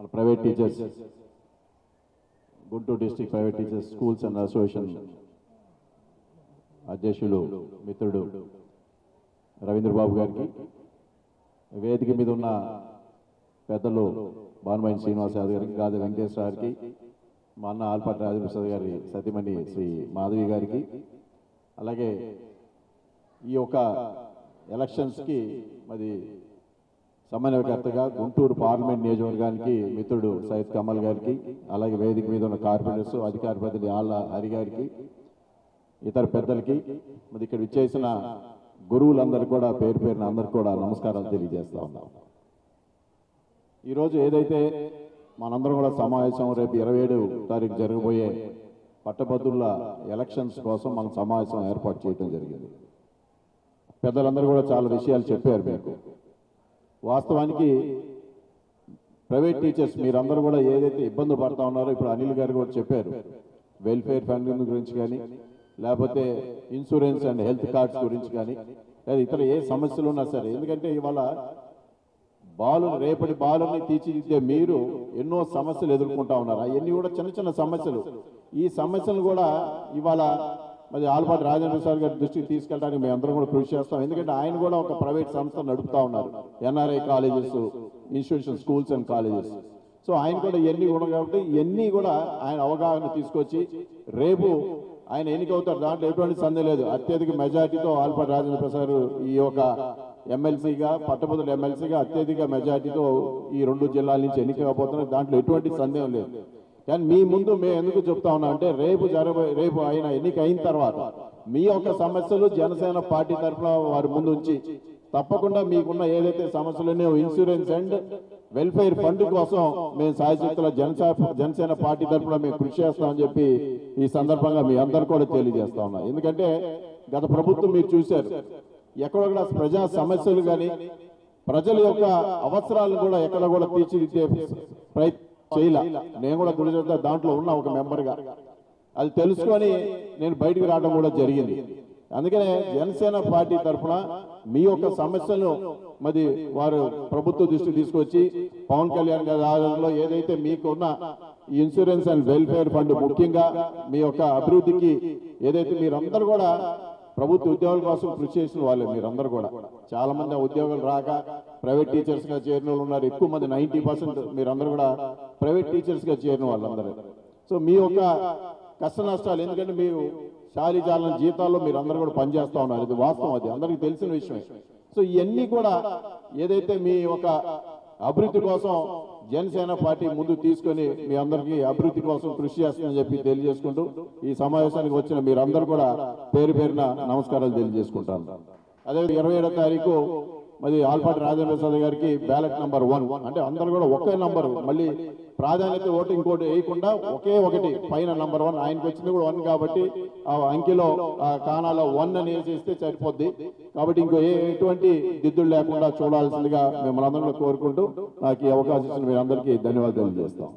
మన private teachers Guntur district private teachers schools and association అధ్యక్షులు మిత్రుడు రవీంద్రబాబు గారికి, వేదిక మీద ఉన్న పెద్దలు భానుమతి శ్రీనివాస్ యాదవ్ గారికి, గాది వెంకటేశ్వర గారికి, మా అన్న ఆల్పాటి రాజప్రసాద్ గారి సతీమణి శ్రీ మాధవి గారికి, అలాగే ఈ యొక్క ఎలక్షన్స్కి మరి సమన్వయకర్తగా గుంటూరు పార్లమెంట్ నియోజకవర్గానికి మిత్రుడు సయ్యద్ కమల్ గారికి, అలాగే వేదిక మీద ఉన్న కార్పొరేటర్స్ అధికార ప్రతినిధి ఆళ్ళ హరి గారికి, ఇతర పెద్దలకి, మరి ఇక్కడ విచ్చేసిన గురువులందరూ కూడా పేరు పేరున అందరికీ కూడా నమస్కారాలు తెలియజేస్తా ఉన్నాం. ఈరోజు ఏదైతే మనందరం కూడా సమావేశం రేపు 27 తారీఖు జరగబోయే పట్టభద్రుల ఎలక్షన్స్ కోసం మనం సమావేశం ఏర్పాటు చేయడం జరిగింది. పెద్దలందరూ కూడా చాలా విషయాలు చెప్పారు మీకు. వాస్తవానికి ప్రైవేట్ టీచర్స్ మీరందరూ కూడా ఏదైతే ఇబ్బందులు పడతా ఉన్నారో ఇప్పుడు అనిల్ గారు కూడా చెప్పారు. వెల్ఫేర్ ఫండ్ గురించి కానీ, లేకపోతే ఇన్సూరెన్స్ అండ్ హెల్త్ కార్డ్స్ గురించి కానీ, లేదా ఇతర ఏ సమస్యలు ఉన్నా సరే, ఎందుకంటే ఇవాళ రేపటి బాలుని తీర్చిదిద్దే మీరు ఎన్నో సమస్యలు ఎదుర్కొంటా ఉన్నారు. అవన్నీ కూడా చిన్న చిన్న సమస్యలు. ఈ సమస్యలు కూడా ఇవాళ మరి ఆల్పాటి రాజేంద్ర ప్రసాద్ గారి దృష్టికి తీసుకెళ్ళడానికి మేము అందరం కూడా కృషి చేస్తాం. ఎందుకంటే ఆయన కూడా ఒక ప్రైవేట్ సంస్థ నడుపుతా ఉన్నారు, NRI colleges, institution, schools and colleges. So ఆయన కూడా ఇవన్నీ కూడా కాబట్టి ఇవన్నీ కూడా ఆయన అవగాహన తీసుకొచ్చి రేపు ఆయన ఎన్నికవుతారు, దాంట్లో ఎటువంటి సందేహం లేదు. అత్యధిక మెజార్టీతో ఆల్పాటి రాజేంద్ర ప్రసాద్ ఈ యొక్క ఎమ్మెల్సీగా, పట్టభద్రుల ఎమ్మెల్సీగా అత్యధిక మెజార్టీతో ఈ 2 జిల్లాల నుంచి ఎన్నికకపోతున్నారు, దాంట్లో ఎటువంటి సందేహం లేదు. కానీ మీ ముందు మేము ఎందుకు చెప్తా ఉన్నాం అంటే రేపు ఆయన ఎన్నిక అయిన తర్వాత మీ యొక్క సమస్యలు జనసేన పార్టీ తరఫున వారి ముందు ఉంచి తప్పకుండా మీకున్న ఏదైతే సమస్యలున్నాయో ఇన్సూరెన్స్ అండ్ వెల్ఫేర్ ఫండ్ కోసం మేము సాయశక్తుల జనసేన పార్టీ తరఫున మేము కృషి చేస్తామని చెప్పి ఈ సందర్భంగా మీ అందరు కూడా తెలియజేస్తా ఉన్నాం. ఎందుకంటే గత ప్రభుత్వం మీరు చూశారు, ఎక్కడ కూడా ప్రజా సమస్యలు కానీ ప్రజల యొక్క అవసరాలను కూడా ఎక్కడ కూడా తీర్చిదిద్దే ప్రయత్నం చేయలే. నేను కూడా గుడిజ దాంట్లో ఉన్న ఒక మెంబర్గా అది తెలుసుకొని నేను బయటికి రావడం కూడా జరిగింది. అందుకనే జనసేన పార్టీ తరఫున మీ యొక్క సమస్యలను మరి వారు ప్రభుత్వ దృష్టికి తీసుకొచ్చి పవన్ కళ్యాణ్ గారి ఆధ్వర్యంలో ఏదైతే మీకున్న ఇన్సూరెన్స్ అండ్ వెల్ఫేర్ ఫండ్ ముఖ్యంగా మీ యొక్క అభివృద్ధికి ఏదైతే మీరందరూ కూడా ప్రభుత్వ ఉద్యోగాల కోసం కృషి చేసిన వాళ్ళే. మీరందరూ కూడా చాలా మంది ఉద్యోగాలు రాక ప్రైవేట్ టీచర్స్ గా చేరిన వాళ్ళు ఉన్నారు. ఎక్కువ మంది 90% మీరందరూ కూడా ప్రైవేట్ టీచర్స్ గా చేరిన వాళ్ళందరూ. సో మీ యొక్క కష్ట నష్టాలు, ఎందుకంటే మీరు శాలిజాలన జీతాల్లో మీరు అందరూ కూడా పనిచేస్తా ఉన్నారు, ఇది వాస్తవం, అది అందరికీ తెలిసిన విషయమే. సో ఇవన్నీ కూడా ఏదైతే మీ యొక్క అభివృద్ధి కోసం జనసేన పార్టీ ముందు తీసుకొని మీ అందరికీ అభివృద్ధి కోసం కృషి చేస్తుందని చెప్పి తెలియజేసుకుంటూ ఈ సమావేశానికి వచ్చిన మీరందరూ కూడా పేరు పేరున నమస్కారాలు తెలియజేసుకుంటాను. అదే 27వ తారీఖు మరి ఆల్పాటి రాజేంద్ర ప్రసాద్ గారికి బ్యాలెట్ నంబర్ 1, అంటే అందరూ కూడా ఒకే నంబరు, మళ్ళీ ప్రాధాన్యత ఓటు ఇంకోటి వేయకుండా ఒకే ఒకటి పైన నంబర్ 1, ఆయనకు వచ్చింది కూడా 1 కాబట్టి ఆ అంకెలో ఆ కానాలో 1 అని వేసేస్తే సరిపోద్ది. కాబట్టి ఇంకో ఎటువంటి దిద్దులు లేకుండా చూడాల్సిందిగా మిమ్మల్ని అందరూ కోరుకుంటూ నాకు ఈ అవకాశం ఇచ్చిన మీ అందరికీ ధన్యవాదాలు తెలియజేస్తాం.